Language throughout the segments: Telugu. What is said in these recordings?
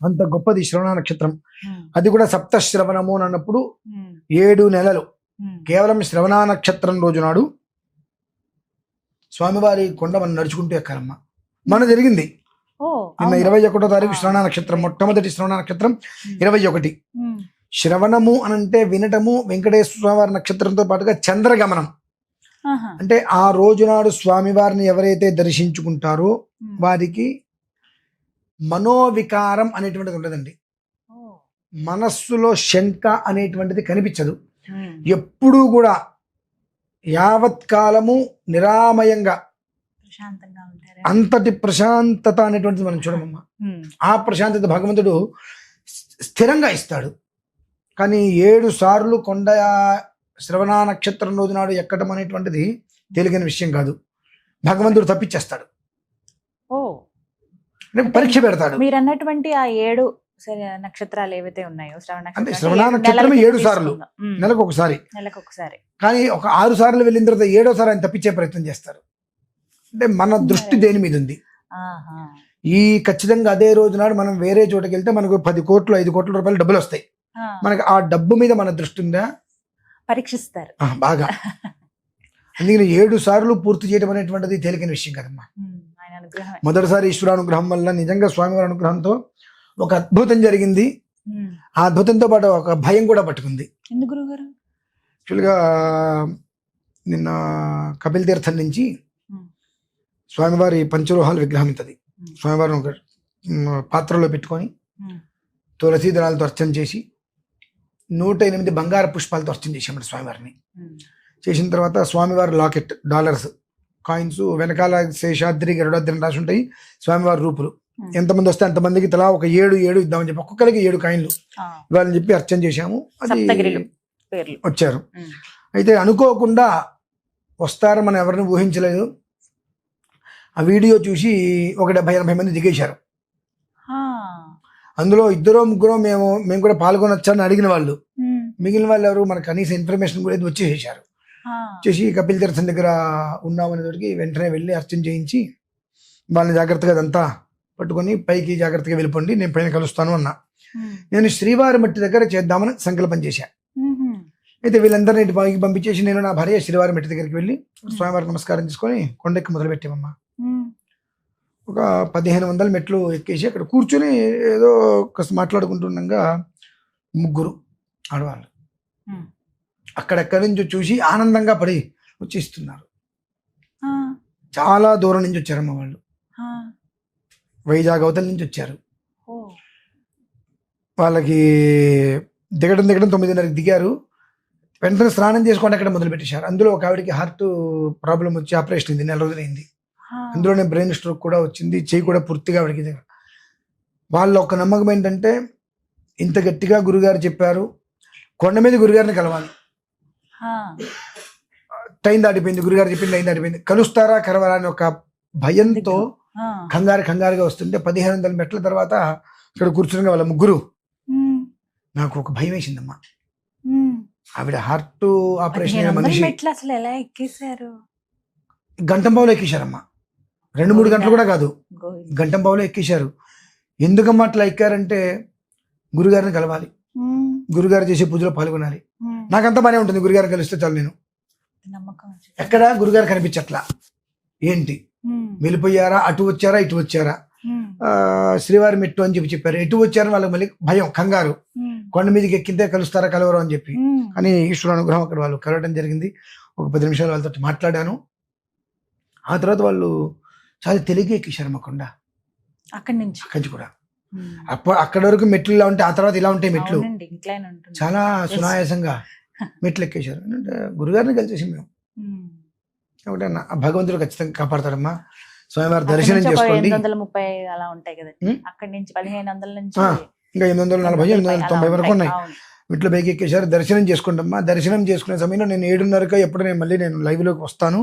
అంత గొప్పది శ్రవణ నక్షత్రం. అది కూడా సప్త శ్రవణము అని అన్నప్పుడు 7 నెలలు కేవలం శ్రవణ నక్షత్రం రోజు నాడు స్వామివారి కొండ మనం నడుచుకుంటూ ఎక్కాలమ్మా. మన జరిగింది నిన్న 21వ తారీఖు శ్రవణ నక్షత్రం, మొట్టమొదటి శ్రవణ నక్షత్రం 21. శ్రవణము అనంటే వినటము. వెంకటేశ్వర స్వామివారి నక్షత్రంతో పాటుగా చంద్రగమనం అంటే ఆ రోజు నాడు స్వామివారిని ఎవరైతే దర్శించుకుంటారో వారికి మనోవికారం అనేటువంటిది ఉండదండి. మనస్సులో శంక అనేటువంటిది కనిపించదు. ఎప్పుడూ కూడా యావత్ కాలము నిరామయంగా అంతటి ప్రశాంతత అనేటువంటిది మనం చూడమమ్మా. ఆ ప్రశాంతత భగవంతుడు స్థిరంగా ఇస్తాడు. కానీ 7 సార్లు కొండ శ్రవణ నక్షత్రం రోజు నాడు ఎక్కడం అనేటువంటిది తేలికైన విషయం కాదు. భగవంతుడు తప్పించేస్తాడు, పరీక్ష పెడతాడు. మీరు అన్నటువంటి ఆ 7 నక్షత్రాలు ఏవైతే ఉన్నాయో అంటే శ్రవణ నక్షత్రం 7 సార్లు నెలకు ఒకసారి. కానీ ఒక 6 సార్లు వెళ్ళిన తర్వాత 7వ సారి ఆయన తప్పించే ప్రయత్నం చేస్తారు. అంటే మన దృష్టి దేని మీద ఉంది. ఈ ఖచ్చితంగా అదే రోజు నాడు మనం వేరే చోటకి వెళ్తే మనకు 10 కోట్లు 5 కోట్ల రూపాయలు డబ్బులు వస్తాయి. మనకి ఆ డబ్బు మీద మన దృష్టి ఉందా పరీక్షిస్తారు బాగా. అందుకని 7 సార్లు పూర్తి చేయడం అనేటువంటిది తేలికైన విషయం కదమ్మా. మొదటిసారి ఈశ్వరానుగ్రహం వల్ల నిజంగా స్వామివారి అనుగ్రహంతో ఒక అద్భుతం జరిగింది. ఆ అద్భుతంతో పాటు ఒక భయం కూడా పట్టుకుంది. యాక్చువల్గా నిన్న కపిల్ తీర్థం నుంచి స్వామివారి పంచలోహాల విగ్రహం ఇంతది. స్వామివారిని ఒక పాత్రలో పెట్టుకొని తులసి దళాలతో అర్చన చేసి 108 బంగారు పుష్పాలతో అర్చన చేసామంట స్వామివారిని. చేసిన తర్వాత స్వామివారి లాకెట్, డాలర్స్, కాయిన్స్, వెనకాల శేషాద్రి గరుడాద్రి రాసి ఉంటాయి స్వామివారి రూపులు. ఎంతమంది వస్తే అంతమందికి తలా ఒక 7 ఇద్దామని చెప్పి ఒక్కొక్కరికి 7 కాయిన్లు ఇవ్వాలని చెప్పి అర్చన చేశాము. అది వచ్చారు. అయితే అనుకోకుండా వస్తారు, మనం ఎవరిని ఊహించలేదు. ఆ వీడియో చూసి ఒక 70-80 మంది దిగేశారు. అందులో 2-3 మేము కూడా పాల్గొనొచ్చని అడిగిన వాళ్ళు. మిగిలిన వాళ్ళు ఎవరు మనకు కనీస ఇన్ఫర్మేషన్ కూడా వచ్చేసేసారు. చేసి కపిల్ తీర్థం దగ్గర ఉన్నామనేటికి వెంటనే వెళ్ళి అర్చన చేయించి వాళ్ళని జాగ్రత్తగా అదంతా పట్టుకొని పైకి జాగ్రత్తగా వెళ్ళిపోండి, నేను పైన కలుస్తాను అన్నా. నేను శ్రీవారి మట్టి దగ్గర చేద్దామని సంకల్పం చేశాను. అయితే వీళ్ళందరినీ ఇటు పైకి పంపించేసి నేను నా భార్య శ్రీవారి మట్టి దగ్గరికి వెళ్ళి స్వామివారికి నమస్కారం తీసుకొని కొండెక్కి మొదలు పెట్టామమ్మా. ఒక 1500 మెట్లు ఎక్కేసి అక్కడ కూర్చొని ఏదో మాట్లాడుకుంటుండగా 3 ఆడవాళ్ళు అక్కడెక్కడి నుంచి చూసి ఆనందంగా పడి వచ్చేస్తున్నారు. చాలా దూరం నుంచి వచ్చారమ్మ వాళ్ళు. వైజాగ్ అవతల నుంచి వచ్చారు. వాళ్ళకి దిగడం 9:30కి దిగారు. వెంటనే స్నానం చేసుకొని అక్కడ మొదలు పెట్టేశారు. అందులో ఒక ఆవిడకి హార్ట్ ప్రాబ్లం వచ్చి ఆపరేషన్ అయింది, 4 రోజులైంది. అందులోనే బ్రెయిన్ స్ట్రోక్ కూడా వచ్చింది, చెయ్యి కూడా పూర్తిగా ఆవిడకి. వాళ్ళ ఒక నమ్మకం ఏంటంటే ఇంత గట్టిగా గురుగారు చెప్పారు, కొండ మీద గురుగారిని కలవాలి. టైం దాటిపోయింది, గురుగారు చెప్పింది టైం దాటిపోయింది, కలుస్తారా కలవాలా అని ఒక భయంతో కంగారుగా వస్తుంటే 1500 మెట్ల తర్వాత ఇక్కడ కూర్చుని వాళ్ళ 3 నాకు ఒక భయం వేసిందమ్మా. ఆవిడ హార్ట్ ఆపరేషన్ మనిషి గంటంబావులో ఎక్కేశారమ్మా. 2-3 గంటలు కూడా కాదు, గంటంబావులో ఎక్కేశారు. ఎందుకమ్మా అట్లా ఎక్కారంటే గురుగారిని కలవాలి, గురుగారు చేసే పూజలో పాల్గొనాలి. నాకంతా బానే ఉంటుంది, గురుగారిని కలిస్తే చాలు. నేను ఎక్కడ గురుగారు కనిపించట్లా, ఏంటి వెళ్ళిపోయారా, అటు వచ్చారా ఇటు వచ్చారా, శ్రీవారి మెట్టు అని చెప్పారు, ఎటు వచ్చారని వాళ్ళకి మళ్ళీ భయం, కంగారు. కొండ మీదకి ఎక్కితే కలుస్తారా కలవరు అని చెప్పి. కానీ ఈశ్వర అనుగ్రహం అక్కడ వాళ్ళు కలవడం జరిగింది. ఒక 10 నిమిషాలు వాళ్ళతో మాట్లాడాను. ఆ తర్వాత వాళ్ళు చాలా తెలివిగా ఎక్కేశారు మా కొండ. అక్కడి నుంచి కూడా అక్కడ వరకు మెట్లు ఇలా ఉంటాయి, ఆ తర్వాత ఇలా ఉంటాయి మెట్లు. చాలా సునాయాసంగా మెట్లు ఎక్కేశారు. గురుగారిని కలిసేసి మేము ఒకటే భగవంతుడు ఖచ్చితంగా కాపాడతాడమ్మా. స్వామివారి దర్శనం చేసుకోండి. 830 అలా ఉంటాయి కదా, అక్కడి నుంచి 1500 నుంచి ఇంకా 840 890 వరకు ఉన్నాయి. వీటిలో బైక్ ఎక్కేశారు. దర్శనం చేసుకోండమ్మా. దర్శనం చేసుకునే సమయంలో నేను 7:30 ఎప్పుడు నేను లైవ్లోకి వస్తాను.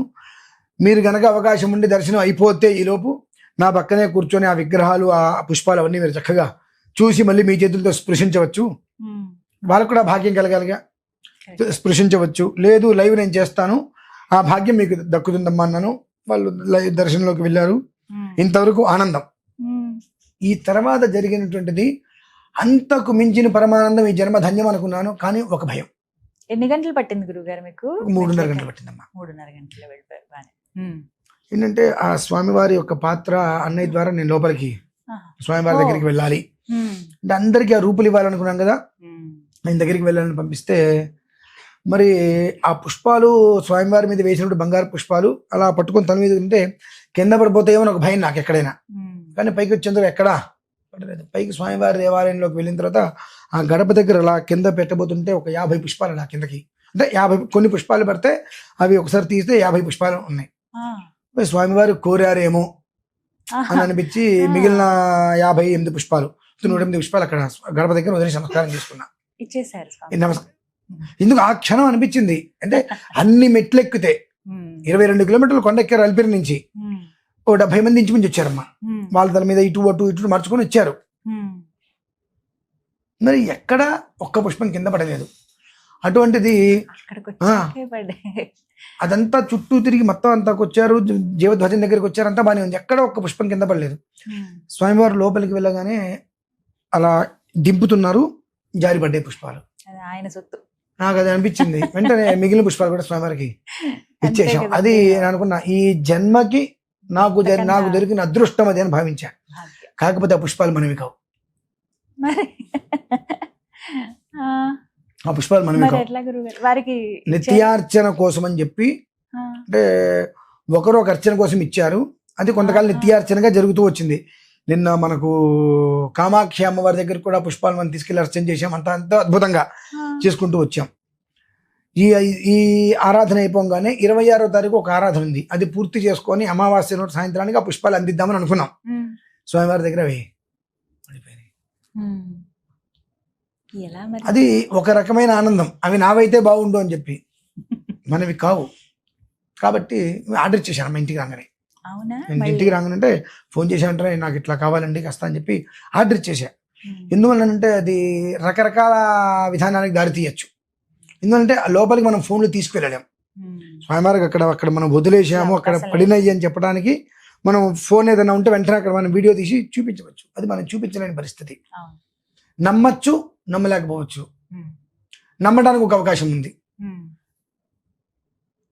మీరు గనక అవకాశం ఉండి దర్శనం అయిపోతే ఈలోపు నా పక్కనే కూర్చొని ఆ విగ్రహాలు, ఆ పుష్పాలు అవన్నీ మీరు చక్కగా చూసి మళ్ళీ మీ చేతులతో స్పృశించవచ్చు. వాళ్ళకు కూడా భాగ్యం కలగాలిగా, స్పృశించవచ్చు. లేదు లైవ్ నేను చేస్తాను, ఆ భాగ్యం మీకు దక్కుతుందమ్మా అన్నాను. వాళ్ళు లైవ్ దర్శనంలోకి వెళ్ళారు. ఇంతవరకు ఆనందం. ఈ తర్వాత జరిగినటువంటిది అంతకు మించిన పరమానందం ఈ జన్మ ధన్యం అనుకున్నాను. కానీ ఒక భయం. ఎన్ని గంటలు పట్టింది గురుగారు మీకు? 3:30 గంటలు పట్టిందమ్మా. 3:30 గంటలు వెళ్ళిపోయారు బానే. ఏంటంటే ఆ స్వామివారి యొక్క పాత్ర అన్నయ్య ద్వారా నేను లోపలికి స్వామివారి దగ్గరికి వెళ్ళాలి అంటే అందరికీ ఆ రూపులు ఇవ్వాలనుకున్నాం కదా, ఆయన దగ్గరికి వెళ్ళాలని పంపిస్తే మరి ఆ పుష్పాలు స్వామివారి మీద వేసినప్పుడు బంగారు పుష్పాలు అలా పట్టుకొని తన మీద ఉంటే కింద పడిపోతాయేమో ఒక భయం నాకు ఎక్కడైనా. కానీ పైకి వచ్చేందుకు ఎక్కడా పడలేదు. పైకి స్వామివారి దేవాలయంలోకి వెళ్ళిన తర్వాత ఆ గడప దగ్గర అలా కింద పెట్టబోతుంటే ఒక 50 పుష్పాలు అలా కిందకి, అంటే 50 కొన్ని పుష్పాలు పడితే అవి ఒకసారి తీస్తే 50 పుష్పాలు ఉన్నాయి. స్వామివారు కోరారేమో అని అనిపించి మిగిలిన 58 పుష్పాలు 108 పుష్పాలు అక్కడ గడప దగ్గర వదిలేసి నమస్కారం చేసుకున్నా. నమస్కారం ఎందుకు ఆ క్షణం అనిపించింది అంటే అన్ని మెట్లు ఎక్కితే 22 కిలోమీటర్లు కొండ ఎక్కారు అలిపిరి నుంచి. ఓ 70 మంది ఇంచుమించి వచ్చారమ్మా. వాళ్ళ తల మీద ఇటు అటు ఇటు మర్చుకొని వచ్చారు. మరి ఎక్కడ ఒక్క పుష్పం కింద పడలేదు. అటువంటిది అదంతా చుట్టూ తిరిగి మొత్తం అంతా వచ్చారు, జీవధ్వజం దగ్గరికి వచ్చారు, అంతా బాగానే ఉంది. ఎక్కడ ఒక్క పుష్పం కింద పడలేదు. స్వామివారు లోపలికి వెళ్ళగానే అలా దింపుతున్నారు, జారిపడ్డాయి పుష్పాలు. ఆయన సొత్తు నాకు అది అనిపించింది. వెంటనే మిగిలిన పుష్పాలు కూడా స్వామివారికి ఇచ్చేసాం. అది నేను అనుకున్నా ఈ జన్మకి నాకు దొరికిన అదృష్టం అది అని భావించా. కాకపోతే ఆ పుష్పాలు మనవి కావు. ఆ పుష్పాలు మనవి కావు. నిత్యార్చన కోసం అని చెప్పి అంటే ఒకరు ఒక అర్చన కోసం ఇచ్చారు. అది కొంతకాలం నిత్యార్చనగా జరుగుతూ వచ్చింది. నిన్న మనకు కామాక్షి అమ్మవారి దగ్గర కూడా పుష్పాలు మనం తీసుకెళ్లి అర్చన చేసాం. అంత అద్భుతంగా చేసుకుంటూ వచ్చాం. ఈ ఆరాధన అయిపోగానే 26వ తారీఖు ఒక ఆరాధన ఉంది. అది పూర్తి చేసుకొని అమావాస్య నాడు సాయంత్రానికి ఆ పుష్పాలు అందిద్దామని అనుకున్నాం. స్వామివారి దగ్గర అవి పడిపోయినాయి. అది ఒక రకమైన ఆనందం. అవి నావైతే బాగుండు అని చెప్పి, మనవి కావు. కాబట్టి ఆర్డర్ ఇచ్చేసాను మా ఇంటికి రాగానే. ఇంటికి రాగానంటే ఫోన్ చేశానంటే నాకు ఇట్లా కావాలండి కాస్త అని చెప్పి ఆర్డర్ ఇచ్చేసా. ఎందువల్లంటే అది రకరకాల విధానానికి దారి తీయచ్చు. ఎందుకంటే లోపలికి మనం ఫోన్లు తీసుకువెళ్ళలేం. స్వామివారికి అక్కడ మనం వదిలేసాము, అక్కడ పడినయ్యి అని చెప్పడానికి మనం ఫోన్ ఏదైనా ఉంటే వెంటనే అక్కడ మనం వీడియో తీసి చూపించవచ్చు. అది మనం చూపించలేని పరిస్థితి. నమ్మచ్చు, నమ్మలేకపోవచ్చు. నమ్మడానికి ఒక అవకాశం ఉంది.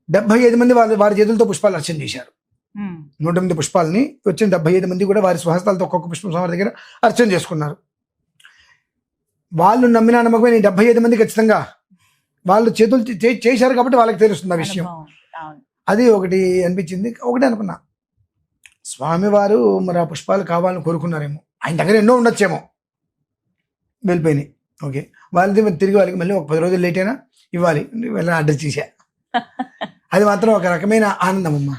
75 మంది వారి చేతులతో పుష్పాలు అర్చన చేశారు. 108 పుష్పాలని వచ్చిన 75 మంది కూడా వారి స్వహస్తాలతో ఒక్కొక్క పుష్పం స్వామి దగ్గర అర్చన చేసుకున్నారు. వాళ్ళు నమ్మినా నమ్మకమే 75 మంది ఖచ్చితంగా వాళ్ళు చేతులు చేశారు కాబట్టి వాళ్ళకి తెలుస్తుంది ఆ విషయం. అది ఒకటి అనిపించింది. ఒకటి అనుకున్నా, స్వామివారు మరి ఆ పుష్పాలు కావాలని కోరుకున్నారేమో, ఆయన దగ్గర ఎన్నో ఉండొచ్చేమో, వెళ్ళిపోయినాయి. ఓకే, వాళ్ళది తిరిగి వాళ్ళకి మళ్ళీ ఒక 10 రోజులు లేట్ అయినా ఇవ్వాలి, వెళ్ళని ఆర్డర్ చేశా. అది మాత్రం ఒక రకమైన ఆనందం అమ్మా.